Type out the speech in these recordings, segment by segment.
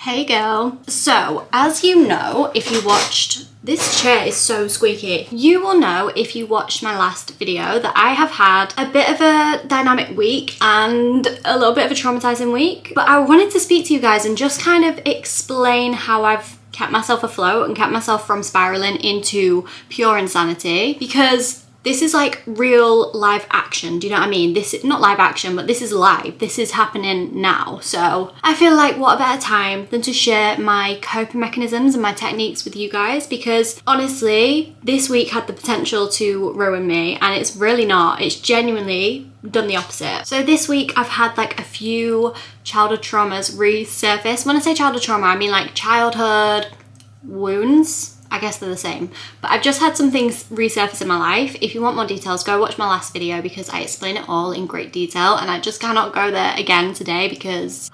Hey girl. So, as you know, if you watched, this chair is so squeaky. You will know if you watched my last video that I have had a bit of a dynamic week and a little bit of a traumatizing week. But I wanted to speak to you guys and just kind of explain how I've kept myself afloat and kept myself from spiraling into pure insanity, because this is like real live action, do you know what I mean? This is not live action, but this is live. This is happening now. So I feel like what a better time than to share my coping mechanisms and my techniques with you guys, because honestly, this week had the potential to ruin me and it's really not. It's genuinely done the opposite. So this week I've had like a few childhood traumas resurface. When I say childhood trauma, I mean like childhood wounds. I guess they're the same, but I've just had some things resurface in my life. If you want more details, go watch my last video because I explain it all in great detail, and I just cannot go there again today because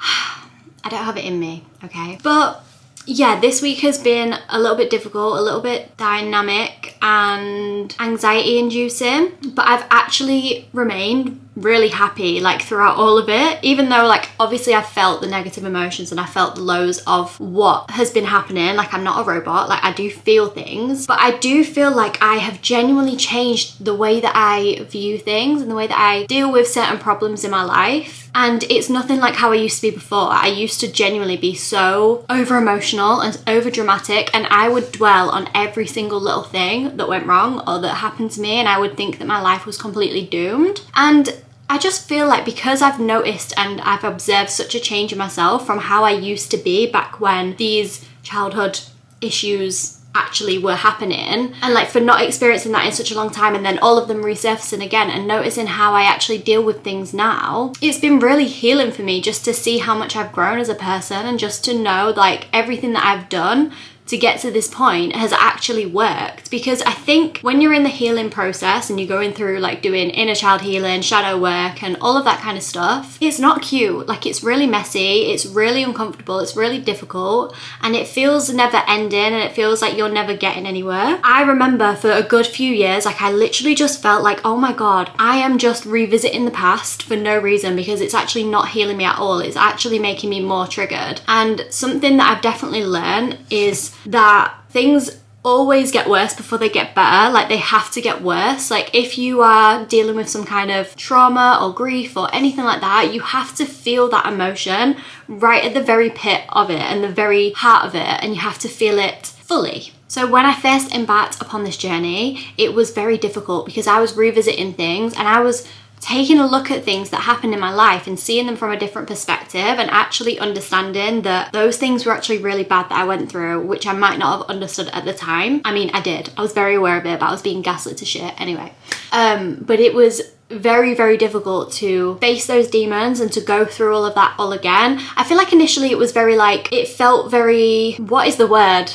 I don't have it in me, okay? But yeah, this week has been a little bit difficult, a little bit dynamic and anxiety inducing, but I've actually remained really happy like throughout all of it, even though like obviously I felt the negative emotions and I felt the lows of what has been happening. Like, I'm not a robot, like I do feel things, but I do feel like I have genuinely changed the way that I view things and the way that I deal with certain problems in my life. And it's nothing like how I used to be before. I used to genuinely be so over emotional and over dramatic, and I would dwell on every single little thing that went wrong or that happened to me, and I would think that my life was completely doomed. And I just feel like because I've noticed and I've observed such a change in myself from how I used to be back when these childhood issues actually were happening, and like for not experiencing that in such a long time and then all of them resurfacing again and noticing how I actually deal with things now, it's been really healing for me just to see how much I've grown as a person and just to know like everything that I've done to get to this point has actually worked. Because I think when you're in the healing process and you're going through like doing inner child healing, shadow work and all of that kind of stuff, it's not cute. Like, it's really messy, it's really uncomfortable, it's really difficult, and it feels never ending and it feels like you're never getting anywhere. I remember for a good few years, like I literally just felt like, oh my god, I am just revisiting the past for no reason, because it's actually not healing me at all. It's actually making me more triggered. And something that I've definitely learned is that things always get worse before they get better. Like, they have to get worse. Like, if you are dealing with some kind of trauma or grief or anything like that, you have to feel that emotion right at the very pit of it and the very heart of it, and you have to feel it fully. So when I first embarked upon this journey, it was very difficult because I was revisiting things and I was taking a look at things that happened in my life and seeing them from a different perspective and actually understanding that those things were actually really bad that I went through, which I might not have understood at the time. I mean, I did. I was very aware of it, but I was being gaslit to shit anyway. But it was very, very difficult to face those demons and to go through all of that all again. I feel like initially it was very like, it felt very, what is the word?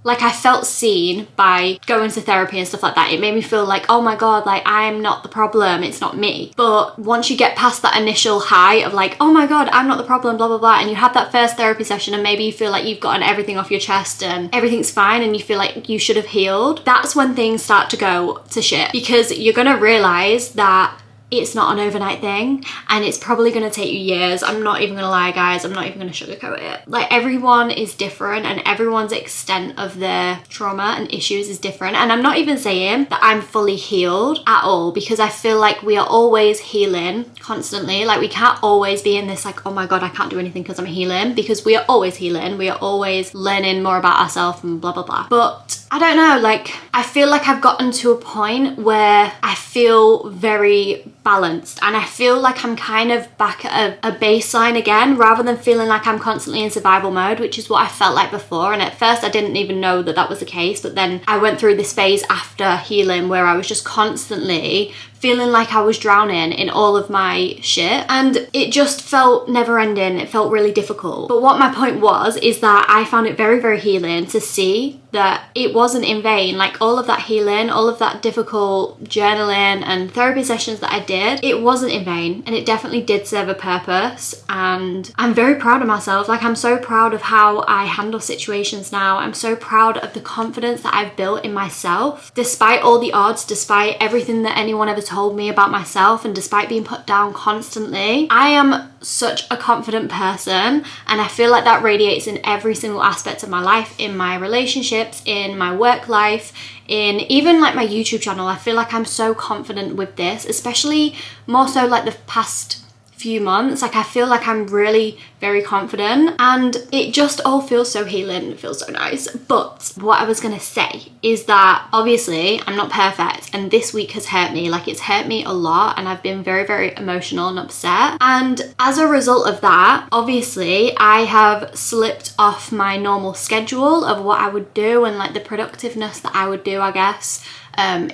Like, I felt seen by going to therapy and stuff like that. It made me feel like, oh my god, like I'm not the problem, it's not me. But once you get past that initial high of like, oh my god, I'm not the problem, blah blah blah, and you have that first therapy session and maybe you feel like you've gotten everything off your chest and everything's fine and you feel like you should have healed, that's when things start to go to shit, because you're gonna realize that it's not an overnight thing and it's probably going to take you years. I'm not even going to lie, guys. I'm not even going to sugarcoat it. Like, everyone is different and everyone's extent of their trauma and issues is different. And I'm not even saying that I'm fully healed at all, because I feel like we are always healing constantly. Like, we can't always be in this like, oh my god, I can't do anything because I'm healing, because we are always healing. We are always learning more about ourselves and blah blah blah. But I don't know, like, I feel like I've gotten to a point where I feel very balanced and I feel like I'm kind of back at a baseline again, rather than feeling like I'm constantly in survival mode, which is what I felt like before. And at first I didn't even know that that was the case, but then I went through this phase after healing where I was just constantly feeling like I was drowning in all of my shit, and it just felt never ending. It felt really difficult. But what my point was is that I found it very, very healing to see that it wasn't in vain. Like, all of that healing, all of that difficult journaling and therapy sessions that I did, it wasn't in vain, and it definitely did serve a purpose. And I'm very proud of myself. Like, I'm so proud of how I handle situations now. I'm so proud of the confidence that I've built in myself, despite all the odds, despite everything that anyone ever told me about myself, and despite being put down constantly. I am such a confident person, and I feel like that radiates in every single aspect of my life, in my relationships, in my work life, in even like my YouTube channel. I feel like I'm so confident with this, especially more so like the past few months. Like I feel like I'm really very confident, and it just all feels so healing. It feels so nice. But what I was gonna say is that obviously I'm not perfect, and this week has hurt me. Like it's hurt me a lot, and I've been very, very emotional and upset. And as a result of that, obviously I have slipped off my normal schedule of what I would do and like the productiveness that I would do, I guess.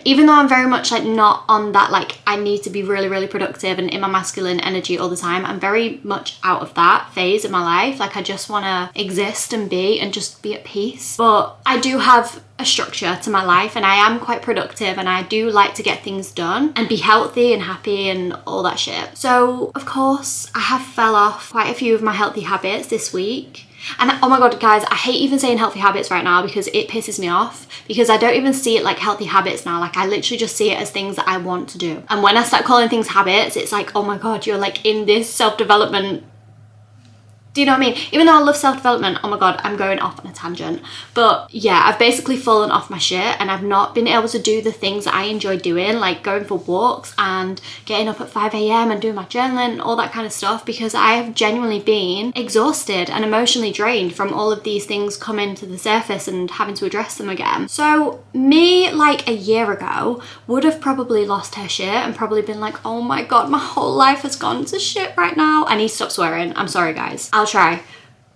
Even though I'm very much like not on that, like I need to be really, really productive and in my masculine energy all the time, I'm very much out of that phase in my life. Like I just want to exist and just be at peace. But I do have a structure to my life, and I am quite productive, and I do like to get things done and be healthy and happy and all that shit. So of course I have fell off quite a few of my healthy habits this week. And oh my god, guys, I hate even saying healthy habits right now because it pisses me off, because I don't even see it like healthy habits now. Like I literally just see it as things that I want to do. And when I start calling things habits, it's like, oh my god, you're like in this self-development. Do you know what I mean? Even though I love self-development, oh my god, I'm going off on a tangent. But yeah, I've basically fallen off my shit, and I've not been able to do the things that I enjoy doing, like going for walks and getting up at 5 a.m. and doing my journaling and all that kind of stuff, because I have genuinely been exhausted and emotionally drained from all of these things coming to the surface and having to address them again. So me, like a year ago, would have probably lost her shit and probably been like, oh my god, my whole life has gone to shit right now. I need to stop swearing. I'm sorry, guys. I'll try.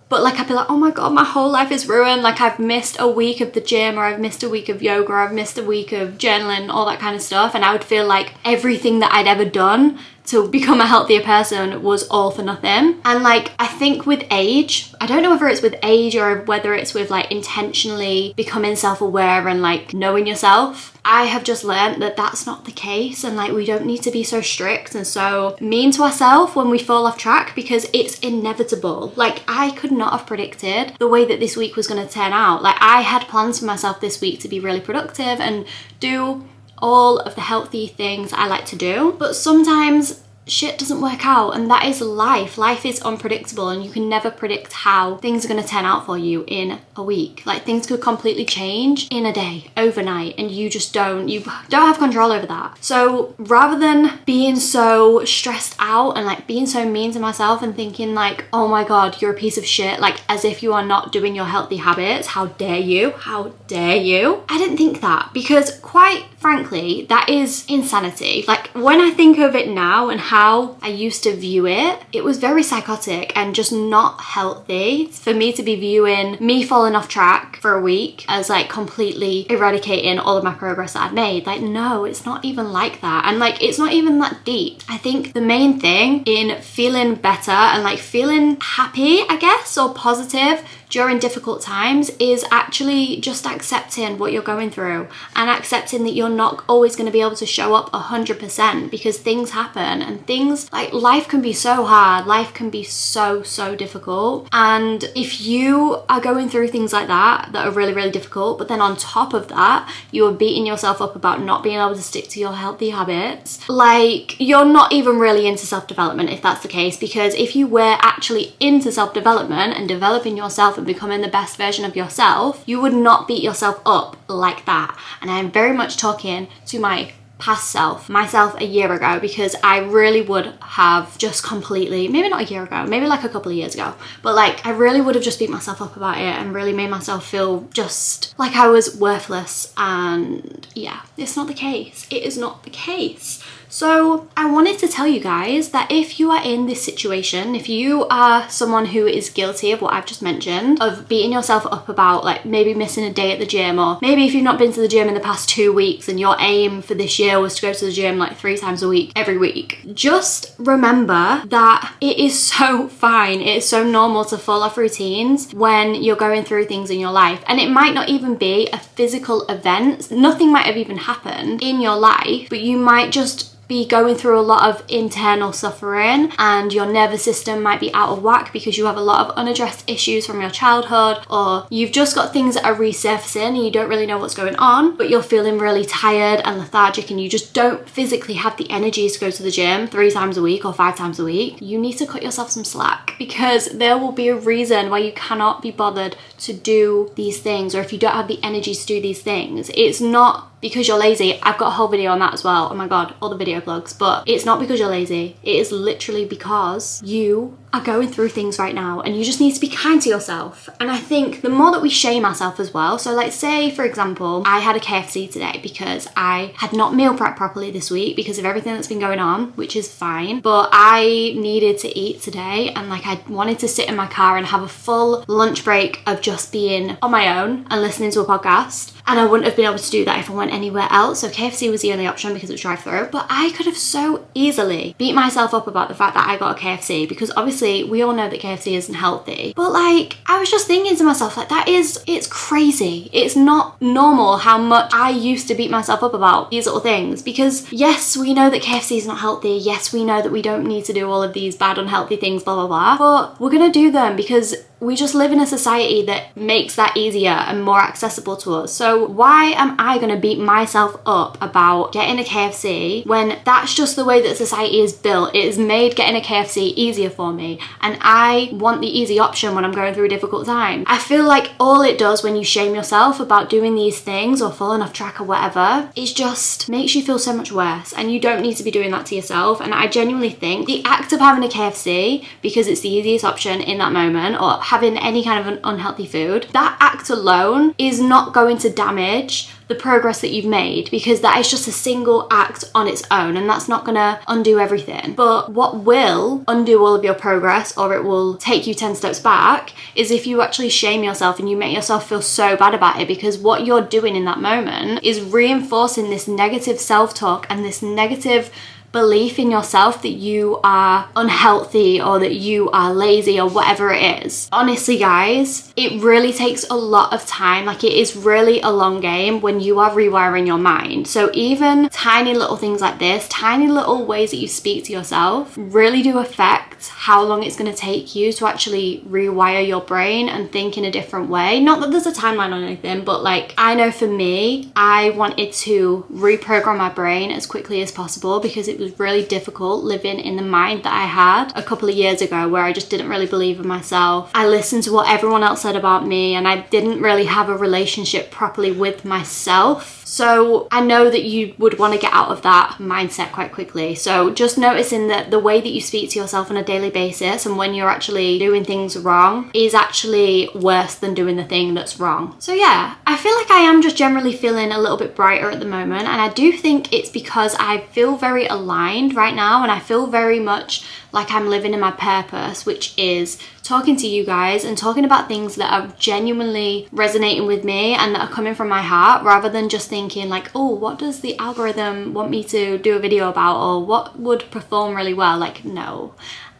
But like I'd be like, oh my god, my whole life is ruined. Like I've missed a week of the gym, or I've missed a week of yoga, or I've missed a week of journaling, all that kind of stuff. And I would feel like everything that I'd ever done to become a healthier person was all for nothing. And like I think with age, I don't know whether it's with age or whether it's with like intentionally becoming self-aware and like knowing yourself, I have just learned that that's not the case, and like we don't need to be so strict and so mean to ourselves when we fall off track, because it's inevitable. Like I could not have predicted the way that this week was going to turn out. Like I had plans for myself this week to be really productive and do all of the healthy things I like to do, but sometimes shit doesn't work out, and that is life. Life is unpredictable, and you can never predict how things are going to turn out for you in a week. Like things could completely change in a day, overnight, and you don't have control over that. So rather than being so stressed out and like being so mean to myself and thinking like, oh my god, you're a piece of shit, like as if you are not doing your healthy habits, how dare you, I didn't think that, because quite frankly, that is insanity. Like when I think of it now and how I used to view it, it was very psychotic and just not healthy for me to be viewing me falling off track for a week as like completely eradicating all of my progress that I'd made. Like no, it's not even like that, and like it's not even that deep. I think the main thing in feeling better and like feeling happy, I guess, or positive during difficult times is actually just accepting what you're going through, and accepting that you're not always going to be able to show up 100%, because things happen, and things like life can be so hard, life can be so difficult. And if you are going through things like that are really, really difficult, but then on top of that you are beating yourself up about not being able to stick to your healthy habits, like you're not even really into self-development if that's the case. Because if you were actually into self-development and developing yourself and becoming the best version of yourself, you would not beat yourself up like that. And I'm very much talking to my past self, myself a year ago, because I really would have just completely, maybe not a year ago, maybe like a couple of years ago, but like I really would have just beat myself up about it and really made myself feel just like I was worthless. And yeah, it's not the case. It is not the case. So I wanted to tell you guys that if you are in this situation, if you are someone who is guilty of what I've just mentioned, of beating yourself up about like maybe missing a day at the gym, or maybe if you've not been to the gym in the past 2 weeks and your aim for this year was to go to the gym like 3 times a week, every week, just remember that it is so fine. It is so normal to fall off routines when you're going through things in your life. And it might not even be a physical event. Nothing might have even happened in your life, but you might just be going through a lot of internal suffering and your nervous system might be out of whack because you have a lot of unaddressed issues from your childhood, or you've just got things that are resurfacing and you don't really know what's going on, but you're feeling really tired and lethargic and you just don't physically have the energy to go to the gym 3 times a week or 5 times a week, you need to cut yourself some slack, because there will be a reason why you cannot be bothered to do these things, or if you don't have the energy to do these things, it's not because you're lazy. I've got a whole video on that as well. Oh my god, all the video blogs. But it's not because you're lazy. It is literally because you are going through things right now and you just need to be kind to yourself. And I think the more that we shame ourselves as well, so like say for example, I had a KFC today because I had not meal prepped properly this week because of everything that's been going on, which is fine, but I needed to eat today, and like I wanted to sit in my car and have a full lunch break of just being on my own and listening to a podcast, and I wouldn't have been able to do that if I went anywhere else. So KFC was the only option because it was drive-through, but I could have so easily beat myself up about the fact that I got a KFC, because obviously we all know that KFC isn't healthy, but like I was just thinking to myself, like it's crazy. It's not normal how much I used to beat myself up about these little things, because yes, we know that KFC is not healthy, yes, we know that we don't need to do all of these bad unhealthy things, blah blah blah, but we're gonna do them because we just live in a society that makes that easier and more accessible to us. So why am I gonna beat myself up about getting a KFC when that's just the way that society is built? It has made getting a KFC easier for me, and I want the easy option when I'm going through a difficult time. I feel like all it does when you shame yourself about doing these things or falling off track or whatever, is just makes you feel so much worse, and you don't need to be doing that to yourself. And I genuinely think the act of having a KFC because it's the easiest option in that moment, or having any kind of an unhealthy food, that act alone is not going to damage the progress that you've made, because that is just a single act on its own, and that's not gonna undo everything. But what will undo all of your progress, or it will take you 10 steps back, is if you actually shame yourself and you make yourself feel so bad about it, because what you're doing in that moment is reinforcing this negative self-talk and this negative belief in yourself that you are unhealthy or that you are lazy or whatever it is. Honestly guys, it really takes a lot of time. Like, it is really a long game when you are rewiring your mind. So even tiny little things like this, tiny little ways that you speak to yourself, really do affect how long it's going to take you to actually rewire your brain and think in a different way. Not that there's a timeline on anything, but like, I know for me, I wanted to reprogram my brain as quickly as possible, because it was really difficult living in the mind that I had a couple of years ago, where I just didn't really believe in myself. I listened to what everyone else said about me, and I didn't really have a relationship properly with myself. So I know that you would want to get out of that mindset quite quickly. So just noticing that the way that you speak to yourself on a daily basis and when you're actually doing things wrong is actually worse than doing the thing that's wrong. So yeah, I feel like I am just generally feeling a little bit brighter at the moment, and I do think it's because I feel very aligned right now, and I feel very much like I'm living in my purpose, which is talking to you guys and talking about things that are genuinely resonating with me and that are coming from my heart, rather than just thinking like, oh, what does the algorithm want me to do a video about, or what would perform really well? Like, no,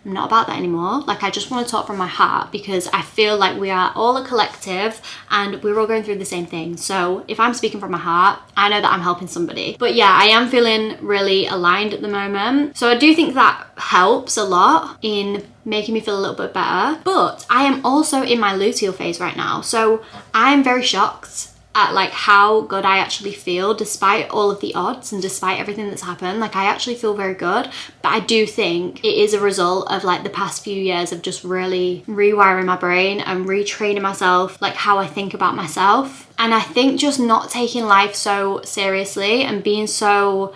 I'm not about that anymore. Like, I just want to talk from my heart, because I feel like we are all a collective and we're all going through the same thing. So if I'm speaking from my heart, I know that I'm helping somebody. But yeah, I am feeling really aligned at the moment. So I do think that helps a lot in making me feel a little bit better. But I am also in my luteal phase right now. So I'm very shocked at like how good I actually feel despite all of the odds and despite everything that's happened. Like, I actually feel very good, but I do think it is a result of like the past few years of just really rewiring my brain and retraining myself, like how I think about myself. And I think just not taking life so seriously and being so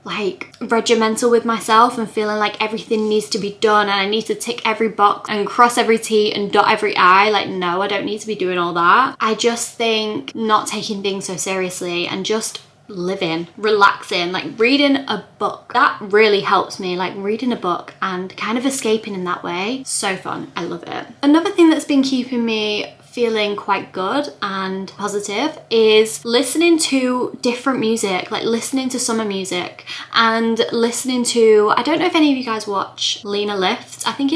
like regimental with myself and feeling like everything needs to be done and I need to tick every box and cross every T and dot every I. Like, no, I don't need to be doing all that. I just think not taking things so seriously and just living, relaxing, like reading a book, that really helps me. Like, reading a book and kind of escaping in that way, so fun. I love it. Another thing that's been keeping me feeling quite good and positive is listening to different music, like listening to summer music and listening to, I don't know if any of you guys watch Lena Lifts. I think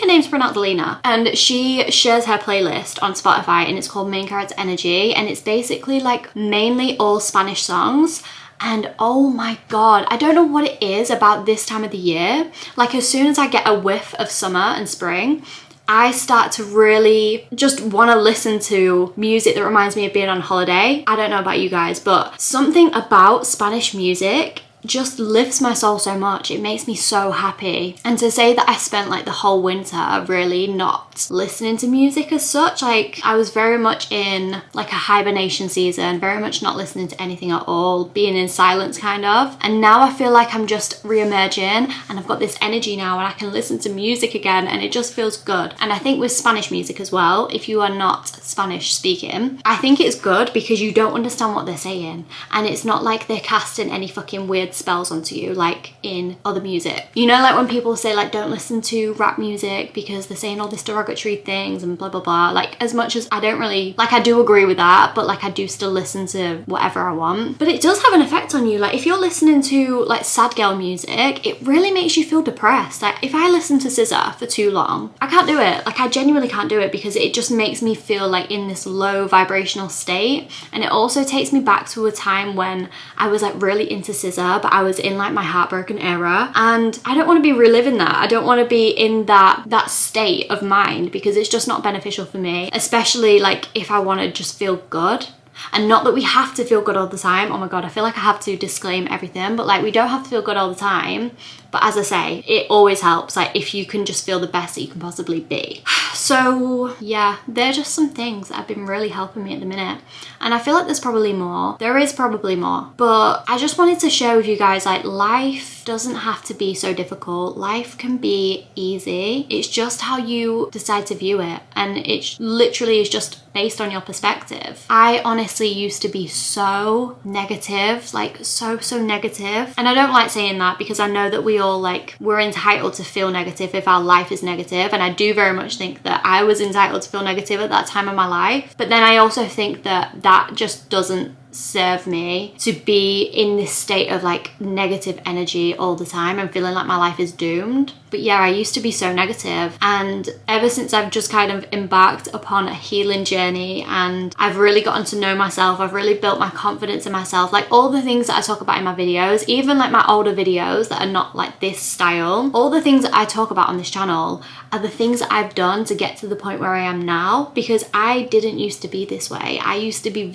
her name's pronounced Lena, and she shares her playlist on Spotify and it's called Main Character Energy, and it's basically like mainly all Spanish songs. And oh my God, I don't know what it is about this time of the year. Like as soon as I get a whiff of summer and spring, I start to really just want to listen to music that reminds me of being on holiday. I don't know about you guys, but something about Spanish music just lifts my soul so much. It makes me so happy. And to say that I spent like the whole winter really not listening to music as such, like I was very much in like a hibernation season, very much not listening to anything at all, being in silence kind of. And now I feel like I'm just re-emerging and I've got this energy now and I can listen to music again and it just feels good. And I think with Spanish music as well, if you are not Spanish speaking, I think it's good because you don't understand what they're saying and it's not like they're casting any fucking weird spells onto you like in other music. You know, like when people say like don't listen to rap music because they're saying all this derogatory things and blah blah blah. Like as much as I don't really, like I do agree with that, but like I do still listen to whatever I want. But it does have an effect on you. Like if you're listening to like sad girl music, it really makes you feel depressed. Like if I listen to SZA for too long, I can't do it. Like I genuinely can't do it because it just makes me feel like in this low vibrational state. And it also takes me back to a time when I was like really into SZA, but I was in like my heartbroken era and I don't want to be reliving that. I don't want to be in that state of mind because it's just not beneficial for me, especially like if I want to just feel good. And not that we have to feel good all the time. Oh my God, I feel like I have to disclaim everything, but like we don't have to feel good all the time. But as I say, it always helps, like if you can just feel the best that you can possibly be. So yeah, they're just some things that have been really helping me at the minute. And I feel like there's probably more. There is probably more. But I just wanted to share with you guys, like life doesn't have to be so difficult. Life can be easy. It's just how you decide to view it. And it literally is just based on your perspective. I honestly used to be so negative, like so negative. And I don't like saying that because I know that we're entitled to feel negative if our life is negative. And I do very much think that I was entitled to feel negative at that time of my life. But then I also think that that just doesn't serve me to be in this state of like negative energy all the time and feeling like my life is doomed. But yeah, I used to be so negative, and ever since I've just kind of embarked upon a healing journey and I've really gotten to know myself, I've really built my confidence in myself, like all the things that I talk about in my videos, even like my older videos that are not like this style, all the things that I talk about on this channel are the things that I've done to get to the point where I am now, because I didn't used to be this way. I used to be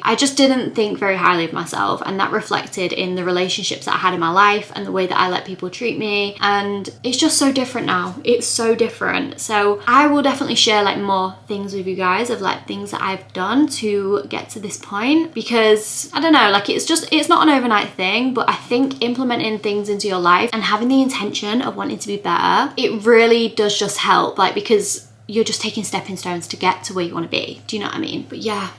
I just didn't think very highly of myself, and that reflected in the relationships that I had in my life and the way that I let people treat me. And it's just so different now. It's so different. So I will definitely share like more things with you guys of like things that I've done to get to this point, because I don't know, like it's not an overnight thing, but I think implementing things into your life and having the intention of wanting to be better, it really does just help, like because you're just taking stepping stones to get to where you want to be. Do you know what I mean? But yeah,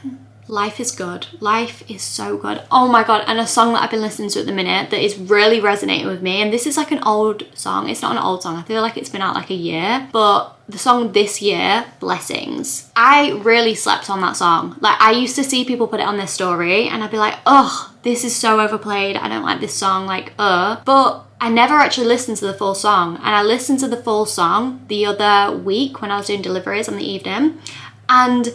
life is good. Life is so good. Oh my God. And a song that I've been listening to at the minute that is really resonating with me, and this is like an old song. It's not an old song. I feel like it's been out like a year, but the song this year, Blessings. I really slept on that song. Like I used to see people put it on their story and I'd be like, oh, this is so overplayed. I don't like this song, like, but I never actually listened to the full song. And I listened to the full song the other week when I was doing deliveries in the evening, and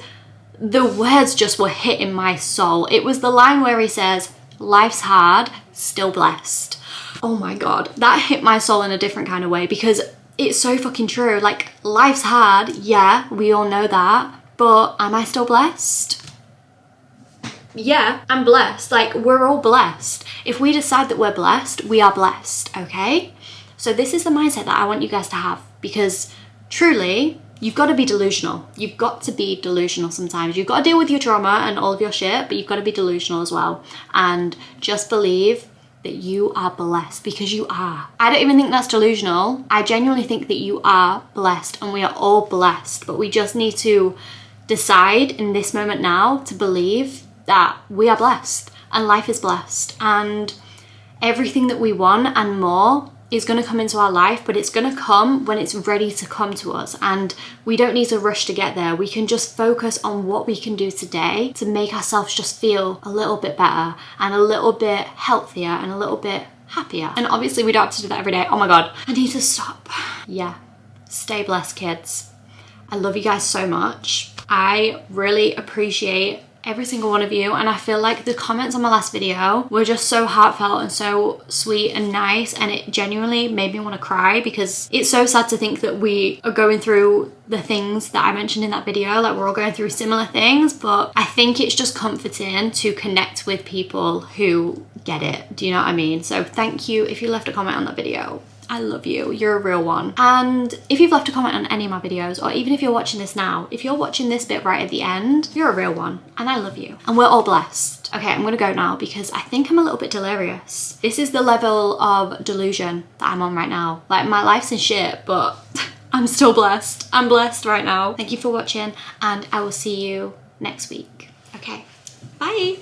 the words just were hitting my soul. It was the line where he says, life's hard, still blessed. Oh my God, that hit my soul in a different kind of way, because it's so fucking true. Like life's hard, yeah, we all know that, but am I still blessed? Yeah, I'm blessed. Like we're all blessed. If we decide that we're blessed, we are blessed, okay? So this is the mindset that I want you guys to have, because truly, you've got to be delusional. You've got to be delusional sometimes. You've got to deal with your trauma and all of your shit, but you've got to be delusional as well. And just believe that you are blessed, because you are. I don't even think that's delusional. I genuinely think that you are blessed, and we are all blessed, but we just need to decide in this moment now to believe that we are blessed and life is blessed, and everything that we want and more is going to come into our life, but it's going to come when it's ready to come to us, and we don't need to rush to get there. We can just focus on what we can do today to make ourselves just feel a little bit better and a little bit healthier and a little bit happier. And obviously we don't have to do that every day. Oh my God, I need to stop. Yeah, stay blessed, kids. I love you guys so much. I really appreciate every single one of you, and I feel like the comments on my last video were just so heartfelt and so sweet and nice, and it genuinely made me want to cry, because it's so sad to think that we are going through the things that I mentioned in that video. Like, we're all going through similar things, but I think it's just comforting to connect with people who get it. Do you know what I mean? So thank you if you left a comment on that video. I love you, you're a real one. And if you've left a comment on any of my videos, or even if you're watching this now, if you're watching this bit right at the end, you're a real one, and I love you. And we're all blessed. Okay, I'm gonna go now because I think I'm a little bit delirious. This is the level of delusion that I'm on right now. Like, my life's in shit, but I'm still blessed. I'm blessed right now. Thank you for watching, and I will see you next week. Okay, bye.